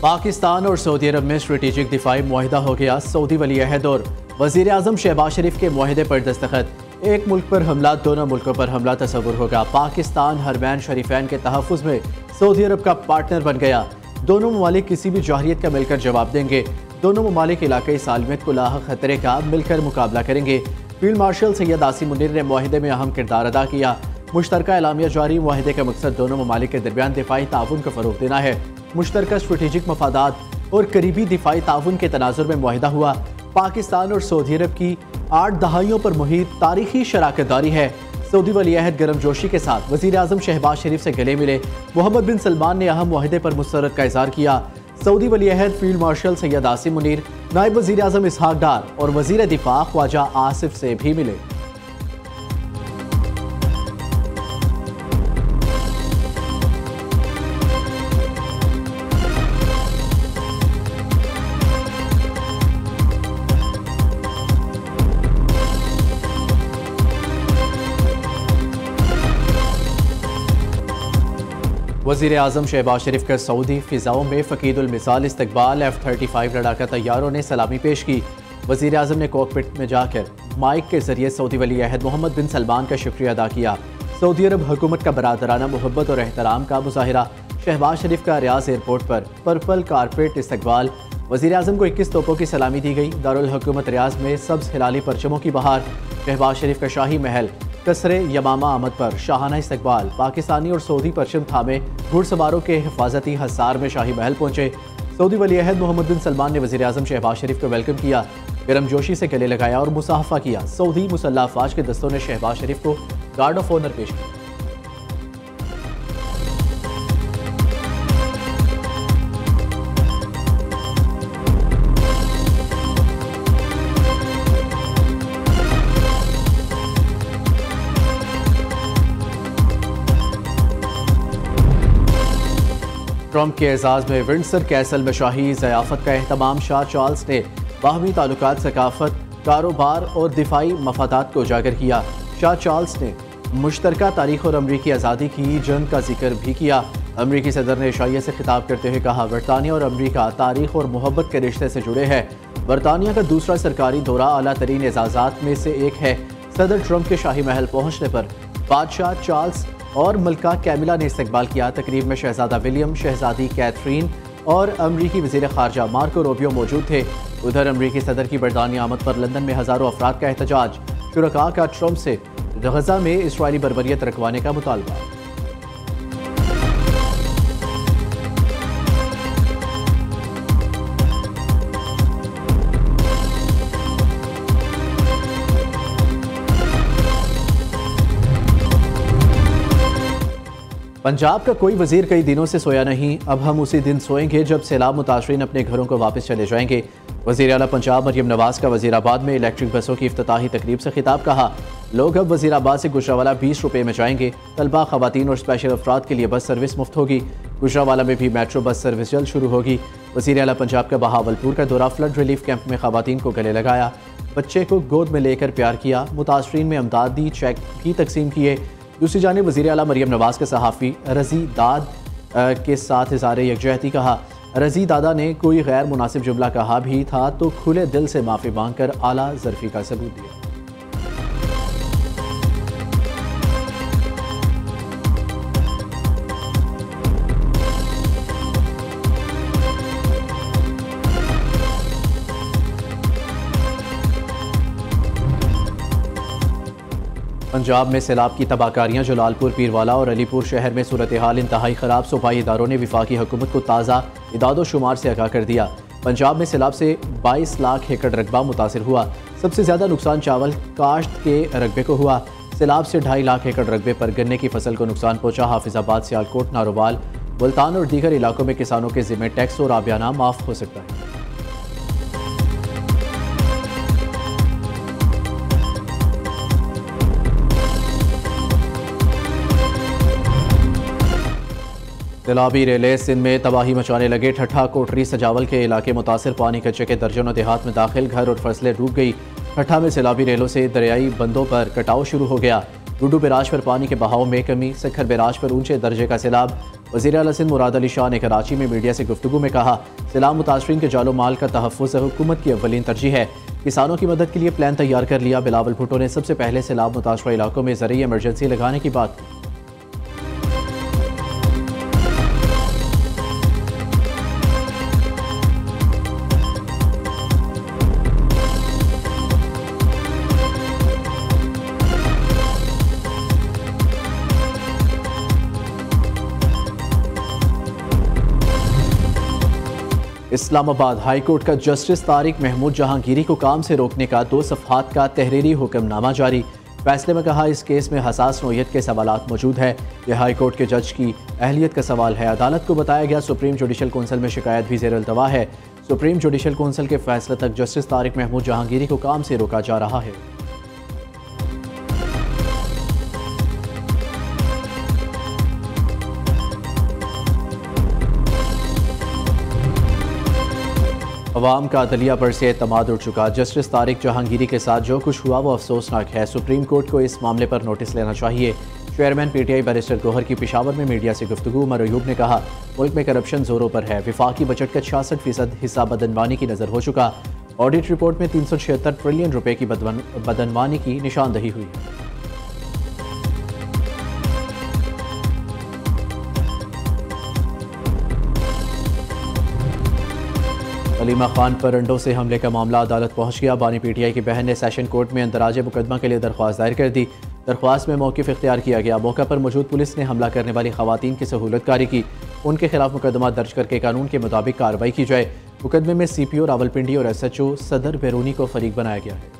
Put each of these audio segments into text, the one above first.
पाकिस्तान और सऊदी अरब में स्ट्रेटेजिक दिफाई मुआहिदा हो गया। सऊदी वली अहद और वज़ीर आज़म शहबाज शरीफ के मुआहिदे पर दस्तखत। एक मुल्क पर हमला, दोनों मुल्कों पर हमला तस्वुर होगा। पाकिस्तान हरमैन शरीफैन के तहफ़्फ़ुज़ में सऊदी अरब का पार्टनर बन गया। दोनों ममालिक किसी भी जौहरियत का मिलकर जवाब देंगे। दोनों ममालिक इलाक़ाई सालमियत को लाहक खतरे का मिलकर मुकाबला करेंगे। फील्ड मार्शल सैयद आसिम मुनीर ने मुआहिदे में अहम किरदार अदा किया। मुश्तरका एलामिया जारी। मुआहिदे का मकसद दोनों ममालिक के दरमियान दिफाई ताउन को फ़रोग़ देना है। मुश्तरका स्ट्रेटेजिक मफादात और करीबी दिफाई ताउन के तनाजुर में मुआहिदा हुआ। पाकिस्तान और सऊदी अरब की 8 दहाइयों पर मुहित तारीखी शराकत दारी है। सऊदी वली अहद गर्मजोशी के साथ वज़ीर आज़म शहबाज शरीफ से गले मिले। मोहम्मद बिन सलमान ने अहम मुआहिदे पर मुस्तरद का इज़हार किया। सऊदी वली अहद फील्ड मार्शल सैयद आसिम मुनीर, नायब वज़ीर आज़म इसहाक डार और वज़ीर दिफा ख्वाजा आसिफ से भी मिले। वज़ीर आज़म शहबाज शरीफ का सऊदी फ़िज़ाओं में फ़कीदुल मिसाल इस्तकबाल। F-35 लड़ाका तैयारों ने सलामी पेश की। वज़ीर आज़म ने कॉकपिट में जाकर माइक के ज़रिए सऊदी वली अहद मोहम्मद बिन सलमान का शुक्रिया अदा किया। सऊदी अरब हुकूमत का बरादराना मोहब्बत और एहतराम का मुज़ाहिरा। शहबाज शरीफ का रियाज एयरपोर्ट पर पर्पल कारपेट इस्तकबाल। वज़ीर आज़म को 21 तोपों की सलामी दी गई। दारुल हुकूमत रियाज में सब्ज़ हिलाली परचमों की बहार। शहबाज शरीफ का शाही महल कसरे यमामा आमद पर शाहाना इस्तकबाल। पाकिस्तानी और सऊदी परचम थामे घुड़सवारों के हिफाजती हसार में शाही महल पहुंचे। सऊदी वली अहद मोहम्मद बिन सलमान ने वज़ीर आज़म शहबाज शरीफ को वेलकम किया, गर्मजोशी से गले लगाया और मुसाफा किया। सऊदी मुसल्लह अफवाज के दस्तों ने शहबाज शरीफ को गार्ड ऑफ ऑनर पेश किया। ट्रंप के एजाज़ में विंडसर कैसल में शाही ज़याफ़त का एहतमाम। शाह चार्ल्स ने बाहमी ताल्लुकात, सकाफ़त, कारोबार और दिफाई मफादात को उजागर किया। शाह चार्ल्स ने मुश्तरका तारीख़ और अमरीकी आज़ादी की जंग का जिक्र भी किया। अमरीकी सदर ने एशिया से खिताब करते हुए कहा, बरतानिया और अमरीका तारीख़ और मोहब्बत के रिश्ते से जुड़े हैं। बरतानिया का दूसरा सरकारी दौरा आला तरीन एजाज़ात में से एक है। सदर ट्रंप के शाही महल पहुँचने पर बादशाह चार्ल्स और मलका कैमिला ने इस्तकबाल किया। तकरीब में शहजादा विलियम, शहजादी कैथरीन और अमरीकी वज़ीर ख़ारजा मार्को रूबियो मौजूद थे। उधर अमरीकी सदर की बरतानिया आमद पर लंदन में हज़ारों अफराद का एहतजाज। शुरका का ट्रंप से गज़ा में इसराइली बर्बरियत रखवाने का मुतालबा। पंजाब का कोई वजीर कई दिनों से सोया नहीं। अब हम उसी दिन सोएंगे जब सैलाब मुतासरीन अपने घरों को वापस चले जाएंगे। वज़ीर आला पंजाब मरियम नवाज़ का वज़ीराबाद में इलेक्ट्रिक बसों की इफ्तिताही तकरीब से खिताब। कहा, लोग अब वज़ीराबाद से गुजरावाला 20 रुपये में जाएंगे। तलबा, ख़वातीन और स्पेशल अफराद के लिए बस सर्विस मुफ्त होगी। गुजरावाला में भी मेट्रो बस सर्विस जल्द शुरू होगी। वज़ीर आला पंजाब का बहावलपुर का दौरा। फ्लड रिलीफ कैंप में ख़वातीन को गले लगाया, बच्चे को गोद में लेकर प्यार किया। मुतासरीन में अमदाद दी, चेक भी तकसीम किए। दूसरी जानिब वज़ीर आला मरियम नवाज़ के सहाफ़ी रज़ी दाद के साथ इज़हार यकजहती। कहा, रज़ी दादा ने कोई गैर मुनासिब जुमला कहा भी था तो खुले दिल से माफ़ी मांग कर आला ज़र्फ़ी का सबूत दिया। पंजाब में सैलाब की तबाहकारियाँ। जलालपुर, पीरवाला और अलीपुर शहर में सूरत हाल इंतहाई ख़राब। सूबाई इदारों ने वफाकी हुकूमत को ताज़ा इदादो शुमार से आगाह कर दिया। पंजाब में सैलाब से 22 लाख एकड़ रकबा मुतासिर हुआ। सबसे ज़्यादा नुकसान चावल काश्त के रकबे को हुआ। सैलाब से 2.5 लाख एकड़ रकबे पर गन्ने की फसल को नुकसान पहुँचा। हाफिजाबाद, सियालकोट, नारोवाल, मुल्तान और दीगर इलाकों में किसानों के ज़िम्मे टैक्स और आबियाना माफ़ हो सकता है। सैलाबी रेले सिंध में तबाही मचाने लगे। ठट्ठा, कोटरी, सजावल के इलाके मुतासिर। पानी कच्चे के दर्जनों देहात में दाखिल। घर और फसलें डूब गई। ठट्ठा में सैलाबी रेलों से दरियाई बंदों पर कटाव शुरू हो गया। डूडू बैराज पर पानी के बहाव में कमी, सखर बैराज पर ऊंचे दर्जे का सैलाब। वज़ीर आला सिंध मुराद अली शाह ने कराची में मीडिया से गुफ्तगू में कहा, सैलाब मुतासरीन के जालो माल का तहफ़्फ़ुज़ हुकूमत की अव्वलीन तरजीह है। किसानों की मदद के लिए प्लान तैयार कर लिया। बिलावल भुट्टो ने सबसे पहले सैलाब मुतासरा इलाकों में ज़रूरी इमरजेंसी लगाने की बात की। इस्लामाबाद हाई कोर्ट का जस्टिस तारिक महमूद जहांगीरी को काम से रोकने का 2 सफ़हात का तहरीरी हुक्मनामा जारी। फैसले में कहा, इस केस में हसास नौयत के सवालात मौजूद है। यह हाई कोर्ट के जज की अहलियत का सवाल है। अदालत को बताया गया, सुप्रीम जुडिशल कौंसिल में शिकायत भी ज़ेर अल्तवा है। सुप्रीम जुडिशल कौंसिल के फैसले तक जस्टिस तारिक महमूद जहांगीरी को काम से रोका जा रहा है। अवाम का अदलिया पर से एतमाद उठ चुका। जस्टिस तारिक जहांगीरी के साथ जो कुछ हुआ वो अफसोसनाक है। सुप्रीम कोर्ट को इस मामले पर नोटिस लेना चाहिए। चेयरमैन पीटीआई बैरिस्टर गौहर की पेशावर में मीडिया से गुफ्तगू। उमर अयूब ने कहा, मुल्क में करप्शन जोरों पर है। विफाकी बजट का 66% हिस्सा बदनवानी की नज़र हो चुका। ऑडिट रिपोर्ट में 376 ट्रिलियन रुपए की बदनवानी की निशानदही हुई। अलीमा खान पर अंडों से हमले का मामला अदालत पहुंच गया। बानी पीटीआई की बहन ने सेशन कोर्ट में अंदराज मुकदमा के लिए दरख्वास्त दायर कर दी। दरख्वास्त में मौक़िफ़ इख्तियार किया गया। मौका पर मौजूद पुलिस ने हमला करने वाली खवातीन की सहूलतकारी की। उनके खिलाफ मुकदमा दर्ज करके कानून के मुताबिक कार्रवाई की जाए। मुकदमे में CPO रावलपिंडी और SHO सदर बैरूनी को फरीक बनाया गया है।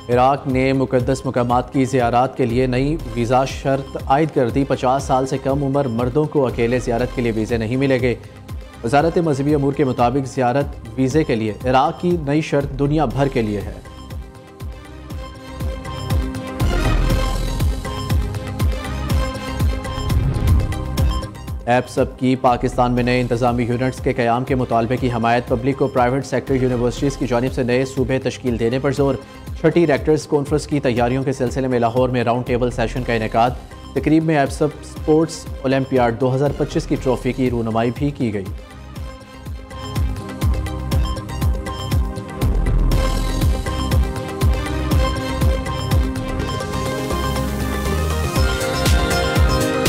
इराक ने मुकद्दस मकामात की ज़ियारत के लिए नई वीज़ा शर्त आयद कर दी। 50 साल से कम उम्र मर्दों को अकेले ज़ियारत के लिए वीज़े नहीं मिलेंगे। वज़ारत मज़हबी अमूर के मुताबिक ज़ियारत वीज़े के लिए इराक की नई शर्त दुनिया भर के लिए है। एप्सप की पाकिस्तान में नए इंतजामी यूनिट्स के क़याम के मुतालबे की हमायत। पब्लिक को प्राइवेट सेक्टर यूनिवर्सिटीज़ की जानिब से नए सूबे तश्कील देने पर जोर। छठी रेक्टर्स कॉन्फ्रेंस की तैयारियों के सिलसिले में लाहौर में राउंड टेबल सेशन का इनेकाद। तकरीब में एप्सप स्पोर्ट्स ओलंपियाड 2025 की ट्रॉफी की रूनुमाई भी की गई।